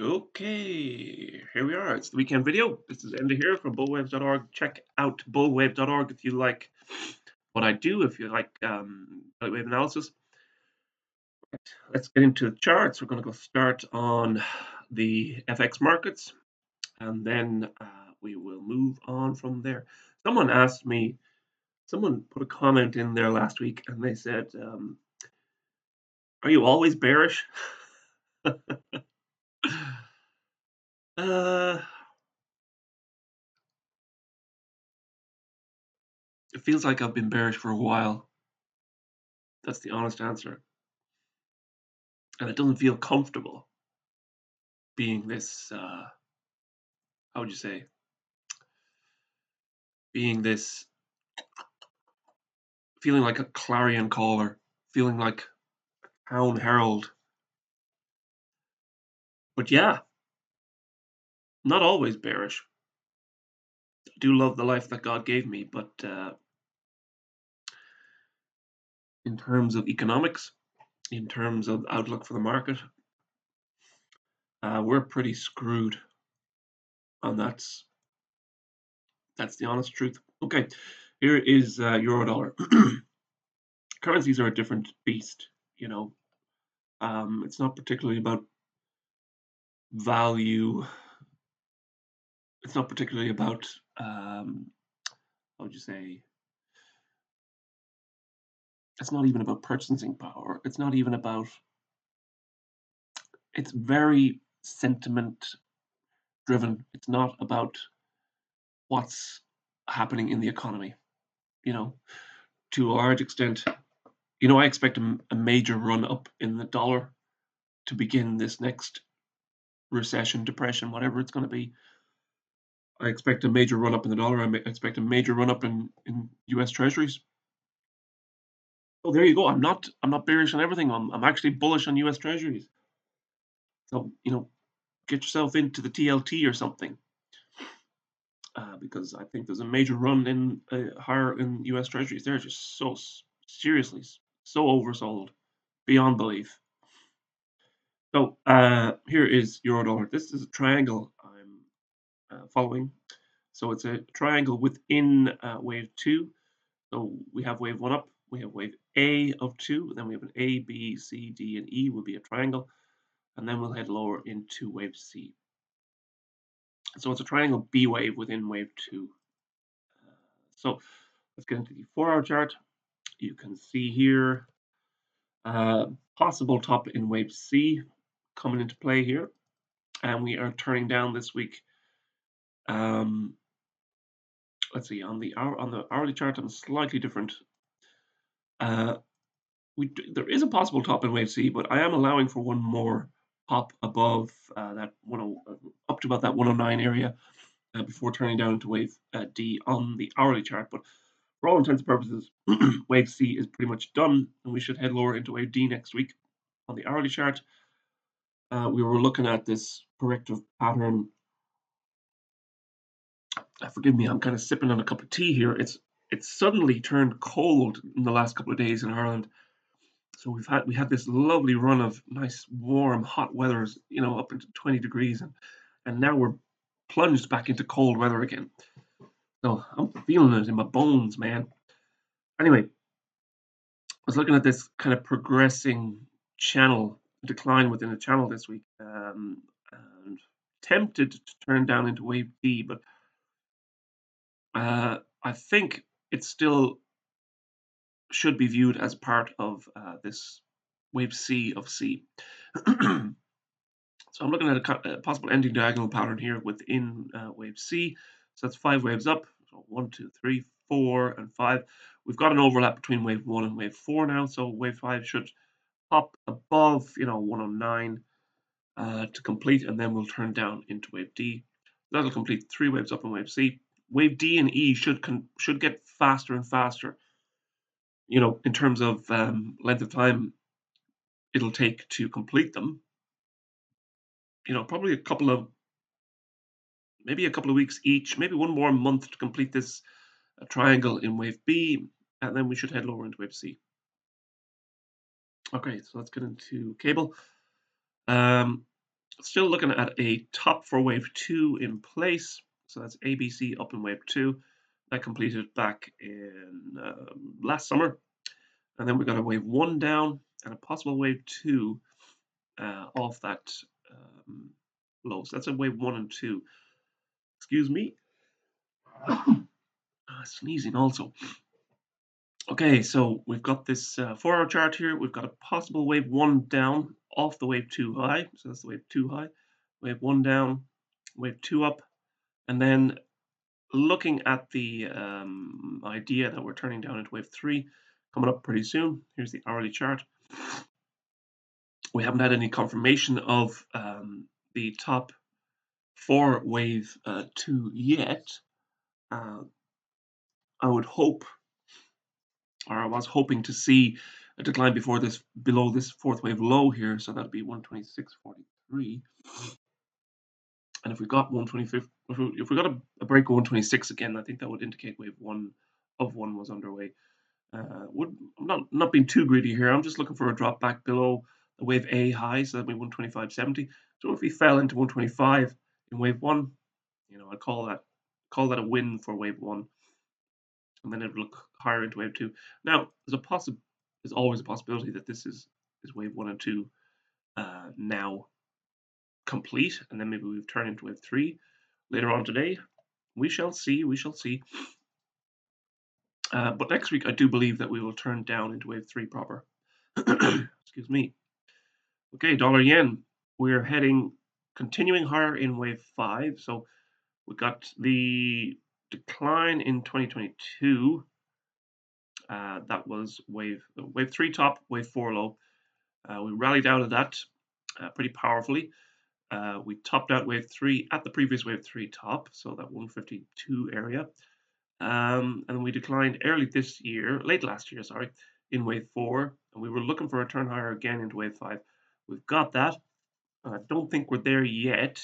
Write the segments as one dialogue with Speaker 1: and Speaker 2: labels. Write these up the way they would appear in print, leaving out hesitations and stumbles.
Speaker 1: Okay, here we are. It's the weekend video. This is Enda here from bullwaves.org. Check out bullwave.org if you like what I do, if you like wave analysis. Let's get into the charts. We're going to go start on the FX markets, and then we will move on from there. Someone put a comment in there last week, and they said, are you always bearish? uh, it feels like I've been bearish for a while. That's the honest answer. And it doesn't feel comfortable being this, how would you say, being this, feeling like a clarion caller, feeling like a town herald. But yeah, not always bearish. I do love the life that God gave me, but in terms of economics, in terms of outlook for the market, we're pretty screwed, and that's the honest truth. Okay, here is euro dollar. Currencies are a different beast, you know. It's not particularly about value. It's not particularly about how would you say? It's not even about purchasing power. It's not even about. It's very sentiment driven. It's not about what's happening in the economy. You know, to a large extent, I expect a major run up in the dollar to begin this next recession, depression, whatever it's going to be. I expect a major run up in the dollar. I expect a major run up in U.S. Treasuries. Oh, there you go. I'm not bearish on everything. I'm actually bullish on U.S. Treasuries. So get yourself into the TLT or something, because I think there's a major run in higher in U.S. Treasuries. They're just so seriously so oversold beyond belief. So here is euro dollar. This is a triangle I'm following. So it's a triangle within wave 2. So we have wave 1 up, we have wave A of 2, then we have an A, B, C, D, and E will be a triangle, and then we'll head lower into wave C. So it's a triangle B wave within wave 2. So let's get into the 4-hour chart. You can see here possible top in wave C coming into play here, and we are turning down this week. Let's see, on the hourly chart, I'm slightly different. There is a possible top in wave C, but I am allowing for one more pop above that up to about that 109 area before turning down into wave D on the hourly chart. But for all intents and purposes, wave C is pretty much done, and we should head lower into wave D next week on the hourly chart. We were looking at this corrective pattern. Forgive me, I'm kind of sipping on a cup of tea here. It's suddenly turned cold in the last couple of days in Ireland. So we had this lovely run of nice, warm, hot weathers, up into 20 degrees, and now we're plunged back into cold weather again. So I'm feeling it in my bones, man. Anyway, I was looking at this kind of progressing channel decline within the channel this week, and tempted to turn down into wave D, but I think it still should be viewed as part of this wave C of C. So I'm looking at a possible ending diagonal pattern here within wave C. So that's 5 waves up. So 1, 2, 3, 4, and 5. We've got an overlap between wave 1 and wave 4 now. So wave 5 should pop above, 109 to complete, and then we'll turn down into wave D. That'll complete 3 waves up in wave C. Wave D and E should get faster and faster. In terms of length of time it'll take to complete them. Probably maybe a couple of weeks each, maybe one more month to complete this triangle in wave B, and then we should head lower into wave C. Okay, so let's get into cable. Still looking at a top for wave 2 in place. So that's ABC up in wave 2. That completed back in last summer. And then we got a wave 1 down and a possible wave 2 off that low. So that's a wave 1 and 2. Excuse me. Sneezing also. Okay, so we've got this 4-hour chart here. We've got a possible wave 1 down off the wave 2 high. So that's the wave 2 high. Wave 1 down, wave 2 up. And then looking at the idea that we're turning down into wave 3 coming up pretty soon. Here's the hourly chart. We haven't had any confirmation of the top for wave 2 yet. I would hope, or I was hoping to see a decline before this, below this fourth wave low here. So that'd be 126.43. And if we got 125, if we got a break of 126 again, I think that would indicate wave 1 of 1 was underway. I'm not being too greedy here. I'm just looking for a drop back below the wave A high, so that'd be 125.70. So if we fell into 125 in wave 1, I'd call that a win for wave 1, and then it would look higher into wave 2. Now, there's always a possibility that this is wave 1 and 2 now complete, and then maybe we've turned into wave 3 later on today. We shall see. We shall see. But next week, I do believe that we will turn down into wave 3 proper. Excuse me. Okay, dollar yen. We're continuing higher in wave 5. So we got the decline in 2022. That was wave 3 top, wave 4 low. We rallied out of that pretty powerfully. We topped out wave 3 at the previous wave 3 top, so that 152 area. And we declined late last year, sorry, in wave 4, and we were looking for a turn higher again into wave 5. We've got that. I don't think we're there yet.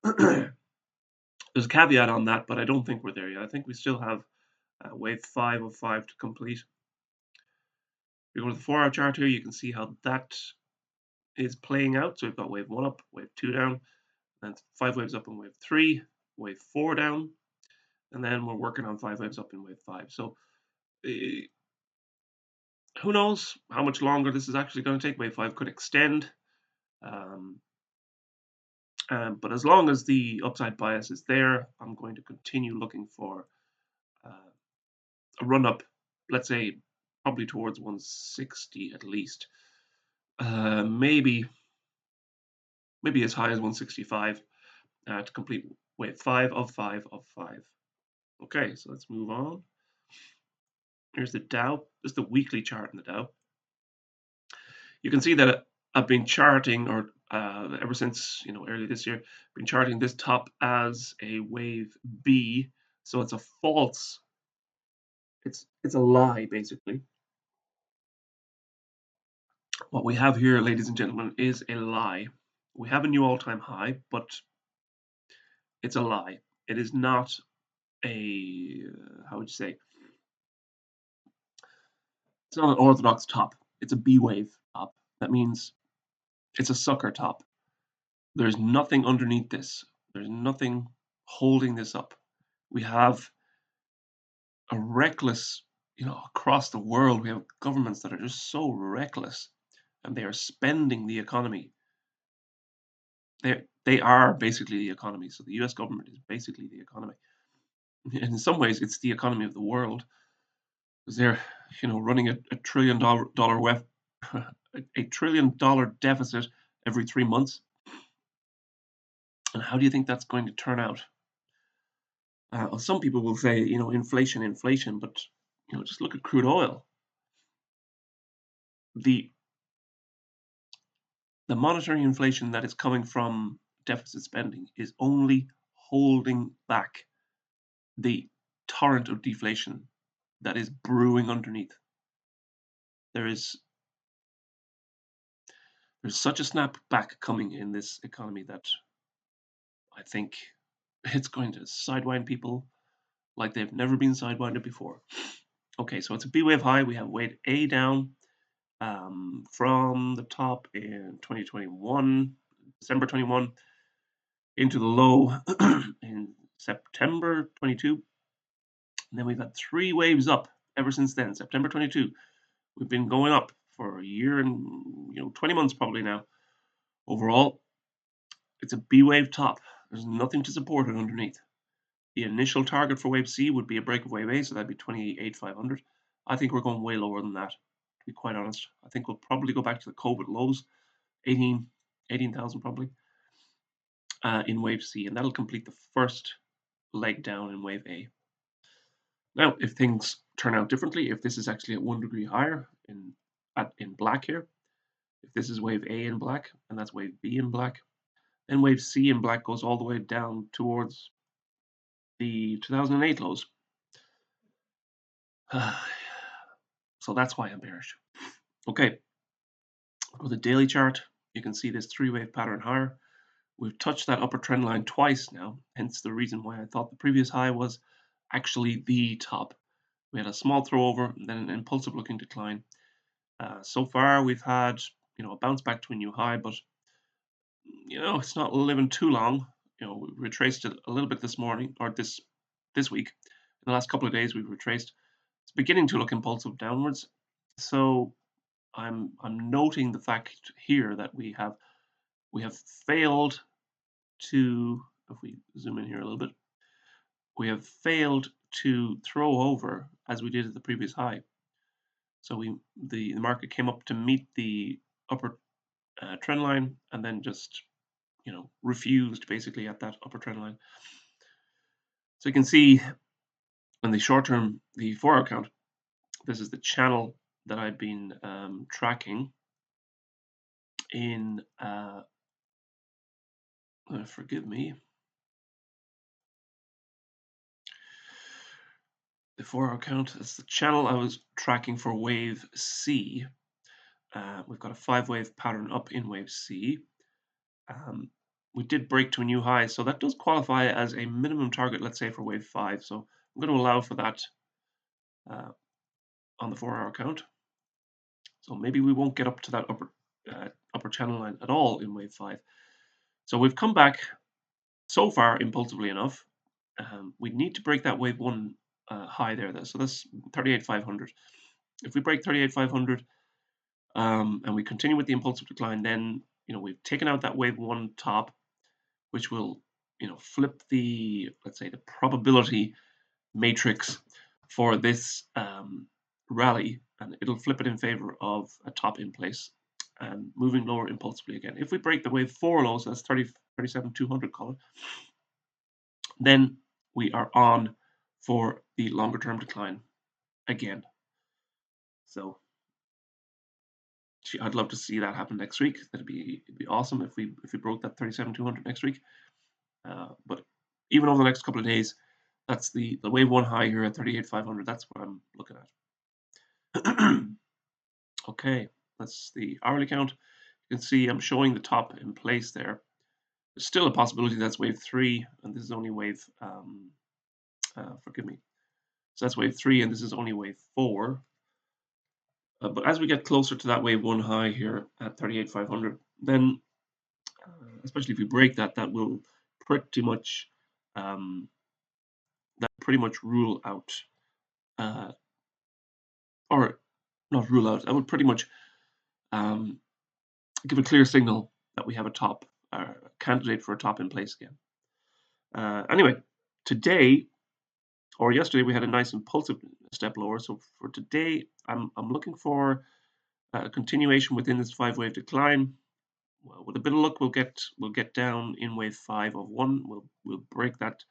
Speaker 1: There's a caveat on that, but I don't think we're there yet. I think we still have wave 5 of 5 to complete. If you go to the 4-hour chart here, you can see how that is playing out. So we've got wave 1 up, wave 2 down, and 5 waves up in wave 3, wave 4 down, and then we're working on 5 waves up in wave 5. So who knows how much longer this is actually going to take. Wave 5 could extend. But as long as the upside bias is there, I'm going to continue looking for a run up, let's say probably towards 160 at least. Maybe as high as 165 to complete wave 5 of 5 of 5. Okay, so let's move on. Here's the Dow. This is the weekly chart in the Dow. You can see that I've been charting, or ever since early this year, been charting this top as a wave B. So it's a false. It's a lie, basically. What we have here, ladies and gentlemen, is a lie. We have a new all-time high, but it's a lie. It is not a how would you say? It's not an orthodox top. It's a B wave top. That means it's a sucker top. There's nothing underneath this. There's nothing holding this up. We have a reckless, across the world, we have governments that are just so reckless, and they are spending the economy. They are basically the economy. So the U.S. government is basically the economy. And in some ways, it's the economy of the world, because they're, running a $1 trillion $1 trillion deficit every 3 months. And how do you think that's going to turn out? Some people will say, inflation, but just look at crude oil. The monetary inflation that is coming from deficit spending is only holding back the torrent of deflation that is brewing underneath. There's such a snapback coming in this economy that I think it's going to sidewind people like they've never been sidewinded before. Okay, so it's a B wave high. We have wave A down from the top in 2021 December 21 into the low in September 22. And then we've had 3 waves up ever since then. September 22. We've been going up for a year and 20 months probably now. Overall, it's a B wave top. There's nothing to support it underneath. The initial target for wave C would be a break of wave A, so that'd be 28,500. I think we're going way lower than that, to be quite honest. I think we'll probably go back to the COVID lows, 18,000 probably, in wave C, and that'll complete the first leg down in wave A. Now, if things turn out differently, if this is actually at 1 degree higher in black here, if this is wave A in black and that's wave B in black, then wave C in black goes all the way down towards the 2008 lows. So that's why I'm bearish. Okay, for the daily chart, you can see this 3-wave pattern higher. We've touched that upper trend line twice now, hence the reason why I thought the previous high was actually the top. We had a small throw over and then an impulsive looking decline. So far we've had a bounce back to a new high, but it's not living too long. We retraced it a little bit this morning or this week. In the last couple of days we've retraced. It's beginning to look impulsive downwards. So I'm noting the fact here that we have failed to, if we zoom in here a little bit, we have failed to throw over as we did at the previous high. So the market came up to meet the upper trend line and then just refused basically at that upper trend line. So you can see on the short term, the 4-hour count, this is the channel that I've been tracking in forgive me, the 4-hour count. It's the channel I was tracking for wave C. We've got a 5-wave pattern up in wave C. We did break to a new high, so that does qualify as a minimum target, let's say, for wave 5. So I'm going to allow for that on the 4-hour count. So maybe we won't get up to that upper channel line at all in wave 5. So we've come back so far impulsively enough. We need to break that wave 1 high there. So that's 38,500. If we break 38,500 and we continue with the impulsive decline, then we've taken out that wave 1 top, which will flip the, let's say, the probability matrix for this rally, and it'll flip it in favor of a top in place and moving lower impulsively again. If we break the wave 4 low, so that's 37,200 call it, then we are on for the longer term decline again. So I'd love to see that happen next week. It'd be awesome if we broke that 37,200 next week. But even over the next couple of days, that's the wave 1 high here at 38,500. That's what I'm looking at. Okay, that's the hourly count. You can see I'm showing the top in place there. There's still a possibility that's wave 3, and this is only wave. Forgive me. So that's wave 3, and this is only wave 4. But as we get closer to that wave 1 high here at 38,500, then especially if we break that, that will pretty much rule out, or not rule out. That would pretty much give a clear signal that we have a top candidate for a top in place again. Anyway, today or yesterday we had a nice impulsive step lower. So for today, I'm looking for a continuation within this 5-wave decline. Well, with a bit of luck, we'll get down in wave 5 of 1. We'll break that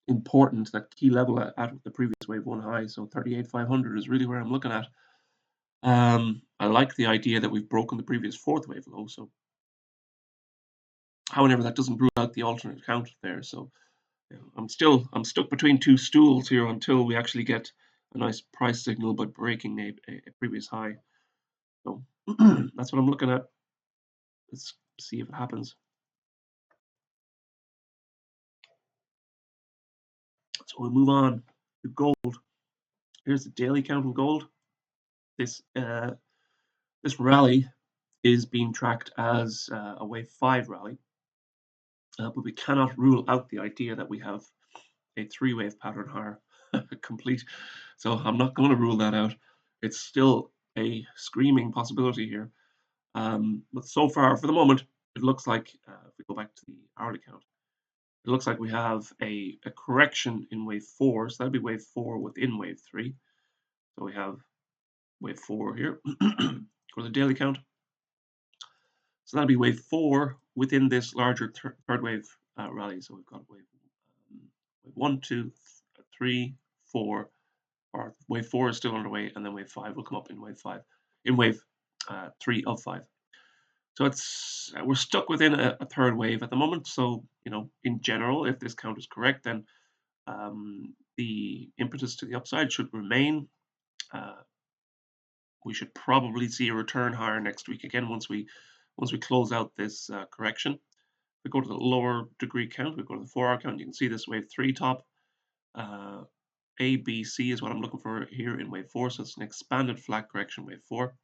Speaker 1: important, that key level at the previous wave 1 high. So 38,500 is really where I'm looking at. I like the idea that we've broken the previous 4th wave low. So, however, that doesn't rule out the alternate count there. So I'm stuck between 2 stools here until we actually get a nice price signal by breaking a previous high. So that's what I'm looking at. Let's see if it happens. So we'll move on to gold. Here's the daily count in gold. This rally is being tracked as a wave 5 rally, but we cannot rule out the idea that we have a 3-wave pattern higher complete. So I'm not going to rule that out. It's still a screaming possibility here. But so far, for the moment, it looks like, if we go back to the hourly count, it looks like we have a correction in wave 4. So that'll be wave 4 within wave 3. So we have wave 4 here for the daily count. So that'll be wave 4 within this larger third wave rally. So we've got wave 1, 2, 3, 4. Or wave 4 is still underway, and then wave 5 will come up in wave 3 of 5. So it's we're stuck within a third wave at the moment. So in general, if this count is correct, then the impetus to the upside should remain. We should probably see a return higher next week again once we close out this correction. If we go to the lower degree count, we go to the 4-hour count. You can see this wave 3 top. A, B, C is what I'm looking for here in wave 4. So it's an expanded flat correction wave 4.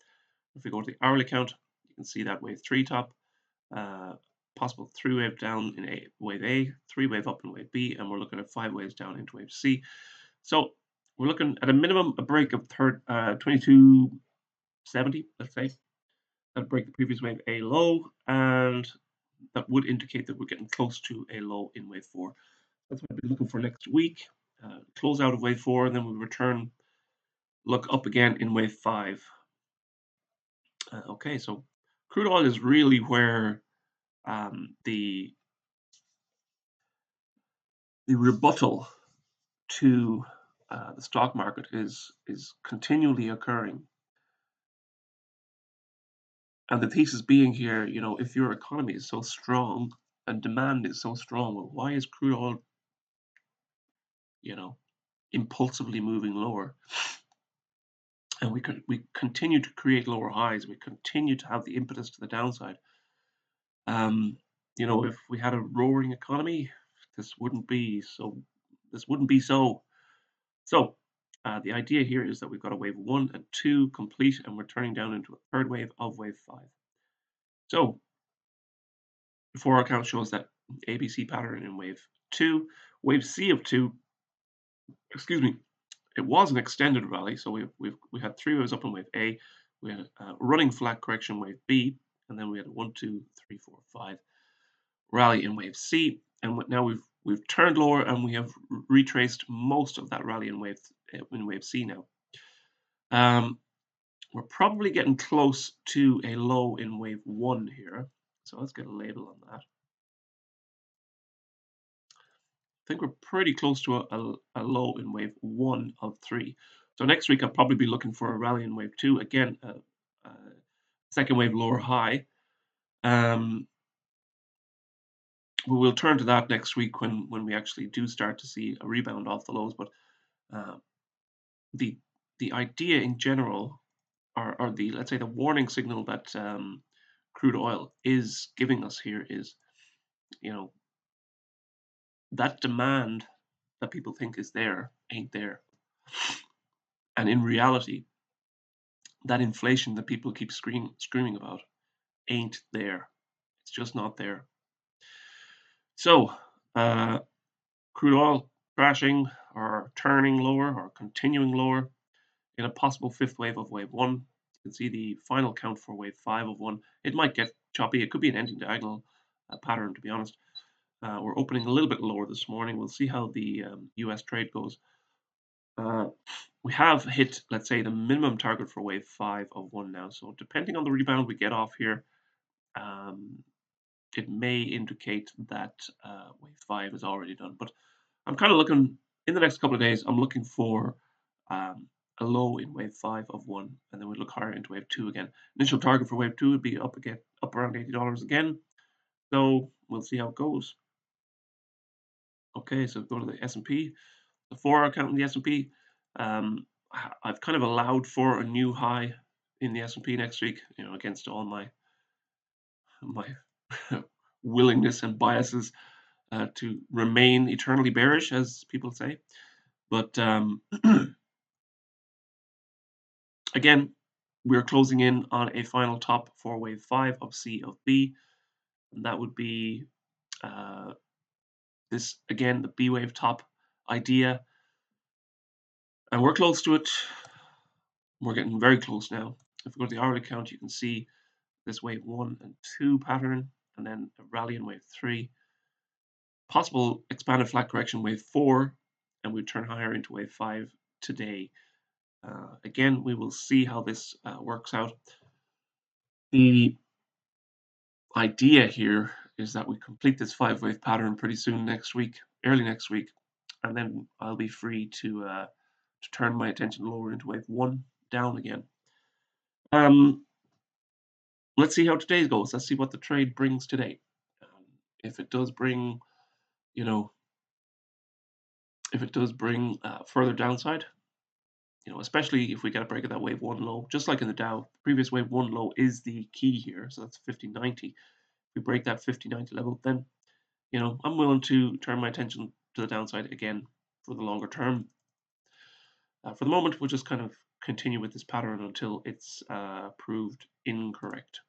Speaker 1: If we go to the hourly count, you can see that wave 3 top, possible 3-wave down in wave A, 3-wave up in wave B, and we're looking at 5 waves down into wave C. So we're looking at a minimum a break of 2270, let's say. That'd break the previous wave A low, and that would indicate that we're getting close to a low in wave 4. That's what I'd be looking for next week. Close out of wave 4, and then we return, look up again in wave 5. Okay, so crude oil is really where the rebuttal to the stock market is continually occurring. And the thesis being here, if your economy is so strong and demand is so strong, well, why is crude oil, impulsively moving lower? And we continue to create lower highs. We continue to have the impetus to the downside. If we had a roaring economy, this wouldn't be so. So the idea here is that we've got a wave 1 and 2 complete, and we're turning down into a third wave of wave 5. So the 4-hour count shows that ABC pattern in wave 2. Wave C of 2, excuse me, it was an extended rally. So we had 3 waves up in wave A. We had a running flat correction wave B, and then we had a 1, 2, 3, 4, 5 rally in wave C. And now we've turned lower, and we have retraced most of that rally in wave C now. We're probably getting close to a low in wave 1 here. So let's get a label on that. I think we're pretty close to a low in wave 1 of 3. So next week I'll probably be looking for a rally in wave 2. Again, second wave lower high. We will turn to that next week when we actually do start to see a rebound off the lows. But the idea in general, or the, let's say, the warning signal that crude oil is giving us here is, that demand that people think is there ain't there. And in reality, that inflation that people keep screaming about ain't there. It's just not there. So crude oil crashing or turning lower or continuing lower in a possible 5th wave of wave 1. You can see the final count for wave 5 of 1. It might get choppy. It could be an ending diagonal pattern, to be honest. We're opening a little bit lower this morning. We'll see how the US trade goes. We have hit, let's say, the minimum target for wave 5 of 1 now. So depending on the rebound we get off here, it may indicate that wave 5 is already done. But I'm kind of looking, in the next couple of days, I'm looking for a low in wave 5 of 1, and then we look higher into wave 2 again. Initial target for wave 2 would be up around $80 again. So we'll see how it goes. Okay, so go to the S&P, the 4-hour count in the S&P. I've kind of allowed for a new high in the S&P next week, against all my willingness and biases to remain eternally bearish, as people say. But again, we're closing in on a final top for wave 5 of C of B, and that would be this again, the B wave top idea, and we're close to it. We're getting very close now. If we go to the hourly count, you can see this wave 1 and 2 pattern, and then a rally in wave 3. Possible expanded flat correction wave 4, and we turn higher into wave 5 today. Again, we will see how this works out. The idea here is that we complete this 5-wave pattern pretty soon next week, early next week, and then I'll be free to turn my attention lower into wave 1, down again. Let's see how today goes. Let's see what the trade brings today. If it does bring, you know, further downside, especially if we get a break of that wave 1 low, just like in the Dow, previous wave 1 low is the key here. So that's 50.90. If we break that 50.90 level, then, I'm willing to turn my attention to the downside again for the longer term. For the moment, we'll just kind of continue with this pattern until it's proved incorrect.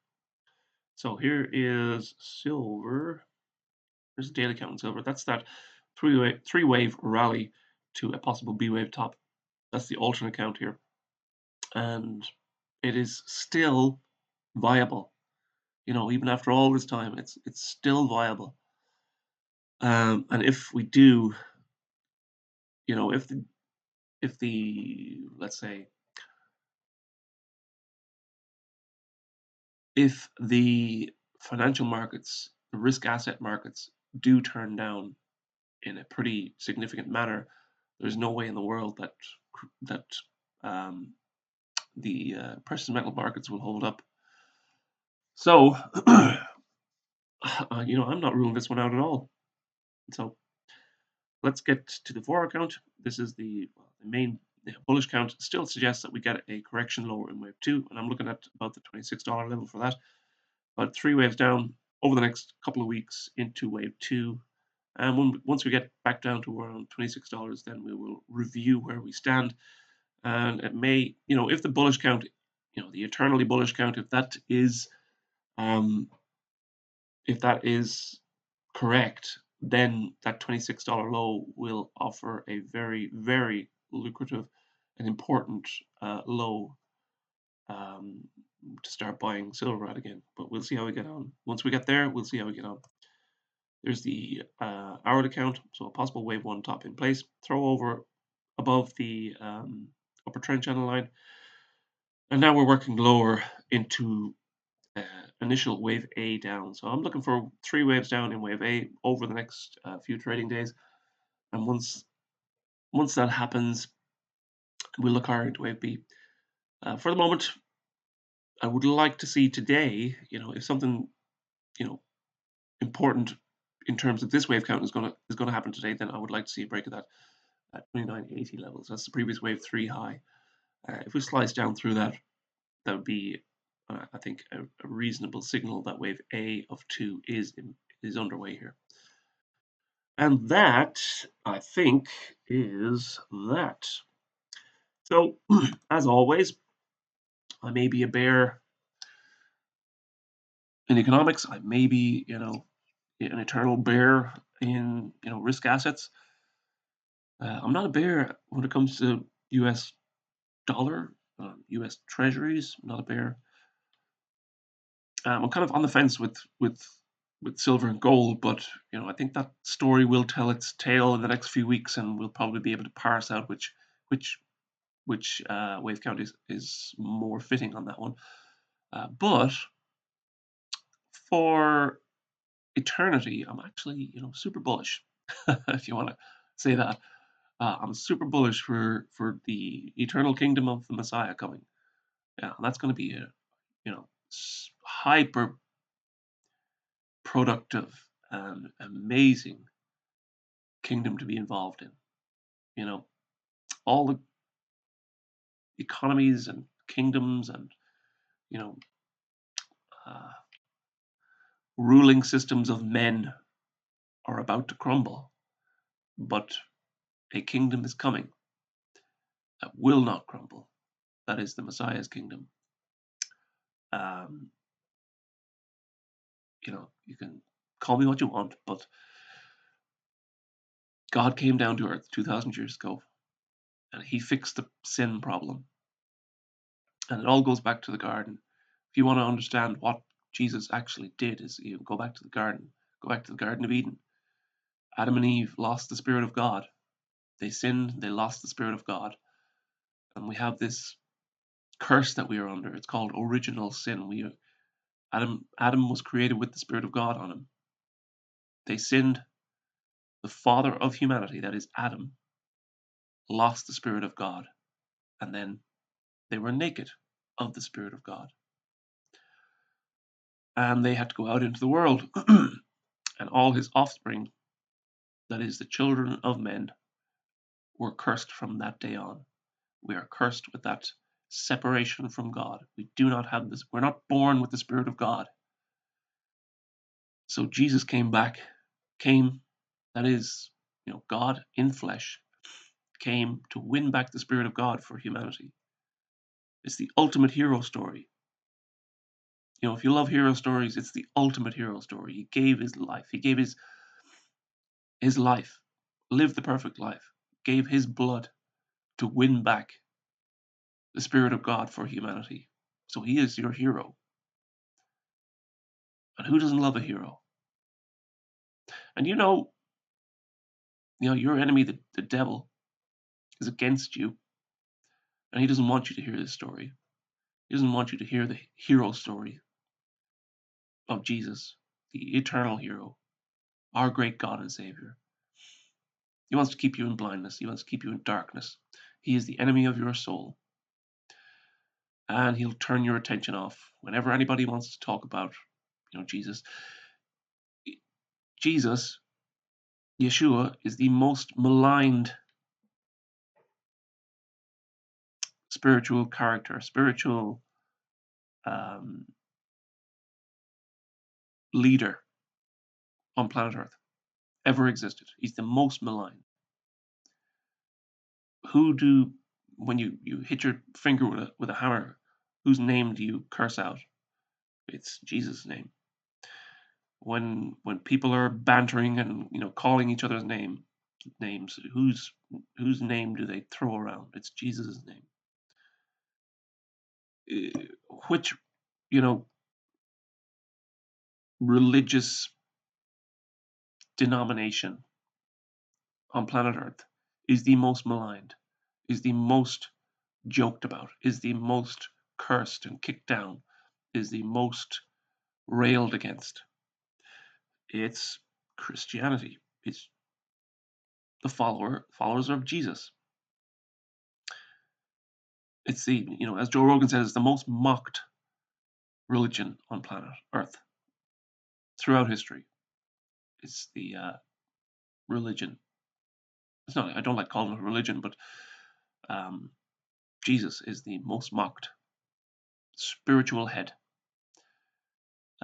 Speaker 1: So here is silver. There's a daily count in silver. That's that three-wave rally to a possible B wave top. That's the alternate count here. And it is still viable. Even after all this time, it's still viable. And if we do, if the let's say if the financial markets, the risk asset markets do turn down in a pretty significant manner, there's no way in the world that the precious metal markets will hold up. So, I'm not ruling this one out at all. So let's get to the 4-hour count. This is the main bullish count. Still suggests that we get a correction lower in wave 2, and I'm looking at about the $26 level for that. But 3 waves down over the next couple of weeks into wave 2. And once we get back down to around $26, then we will review where we stand. And it may, if the bullish count, the eternally bullish count, if that is correct, then that $26 low will offer a very, very lucrative and important low to start buying silver at again. But we'll see how we get on. Once we get there, we'll see how we get on. There's the hourly count, so a possible wave 1 top in place. Throw over above the upper trend channel line. And now we're working lower into initial wave A down. So I'm looking for 3 waves down in wave A over the next few trading days. And once that happens, we'll look higher into wave B. For the moment, I would like to see today, if something, important in terms of this wave count is going to happen today, then I would like to see a break of that at 2980 levels. That's the previous wave 3 high. If we slice down through that, that would be, I think, a reasonable signal that wave A of 2 is underway here. And that, I think, is that. So, as always, I may be a bear in economics. I may be, an eternal bear in, risk assets. I'm not a bear when it comes to U.S. dollar, U.S. treasuries. I'm not a bear. I'm kind of on the fence with silver and gold, but I think that story will tell its tale in the next few weeks, and we'll probably be able to parse out which wave count is more fitting on that one. But for eternity, I'm actually super bullish, if you want to say that. I'm super bullish for the eternal kingdom of the Messiah coming. Yeah, and that's going to be a hyper productive and amazing kingdom to be involved in. All the economies and kingdoms and uh, ruling systems of men are about to crumble, but a kingdom is coming that will not crumble. That is the Messiah's kingdom. Um, you can call me what you want, but God came down to earth 2,000 years ago, and he fixed the sin problem. And it all goes back to the garden. If you want to understand what Jesus actually did, is you go back to the garden, go back to the Garden of Eden. Adam and Eve lost the Spirit of God. They sinned, they lost the Spirit of God. And we have this curse that we are under. It's called original sin. Adam was created with the Spirit of God on him. They sinned. The father of humanity, that is Adam, lost the Spirit of God. And then they were naked of the Spirit of God. And they had to go out into the world. And all his offspring, that is the children of men, were cursed from that day on. We are cursed with that separation from God. We do not have this. We're not born with the Spirit of God. So Jesus came, that is, God in flesh, came to win back the Spirit of God for humanity. It's the ultimate hero story. If you love hero stories, it's the ultimate hero story. He gave his life. He gave his life, lived the perfect life, gave his blood to win back the Spirit of God for humanity. So he is your hero. And who doesn't love a hero? And your enemy, the devil, is against you. And he doesn't want you to hear this story. He doesn't want you to hear the hero story of Jesus, the eternal hero, our great God and Savior. He wants to keep you in blindness. He wants to keep you in darkness. He is the enemy of your soul. And he'll turn your attention off whenever anybody wants to talk about, Jesus. Jesus, Yeshua, is the most maligned spiritual character, spiritual leader on planet Earth ever existed. He's the most maligned. When you hit your finger with a hammer, whose name do you curse out? It's Jesus' name. When people are bantering and calling each other's names, whose name do they throw around? It's Jesus' name. Which religious denomination on planet Earth is the most maligned, is the most joked about, is the most cursed and kicked down, is the most railed against? It's Christianity. It's the followers of Jesus. It's as Joe Rogan says, it's the most mocked religion on planet Earth throughout history. It's the religion. It's not. I don't like calling it a religion, but Jesus is the most mocked spiritual head.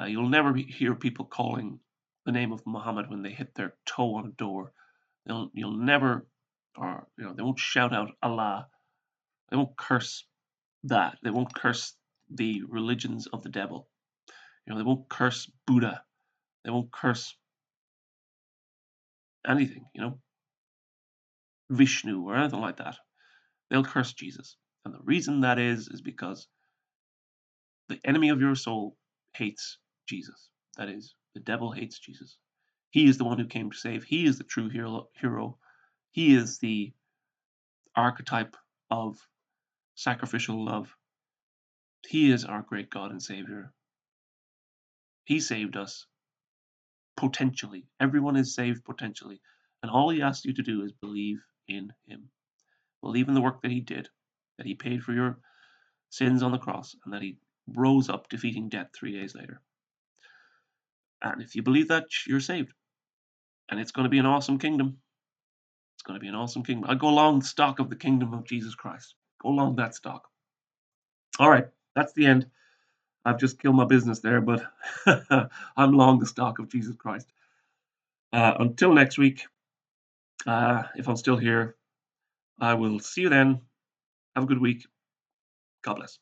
Speaker 1: You'll never hear people calling the name of Muhammad when they hit their toe on a door. You'll never, or they won't shout out Allah. They won't curse that. They won't curse the religions of the devil. They won't curse Buddha. They won't curse anything. Vishnu or anything like that. They'll curse Jesus, and the reason that is because the enemy of your soul hates Jesus. That is, the devil hates Jesus. He is the one who came to save. He is the true hero. He is the archetype of sacrificial love. He is our great God and Savior. He saved us potentially. Everyone is saved potentially. And all he asks you to do is believe in him. Believe in the work that he did, that he paid for your sins on the cross, and that he rose up defeating death 3 days later. And if you believe that, you're saved. And it's going to be an awesome kingdom. It's going to be an awesome kingdom. I'll go along the stock of the kingdom of Jesus Christ. Go along that stock. All right, that's the end. I've just killed my business there, but I'm long the stock of Jesus Christ. Until next week, if I'm still here, I will see you then. Have a good week. God bless.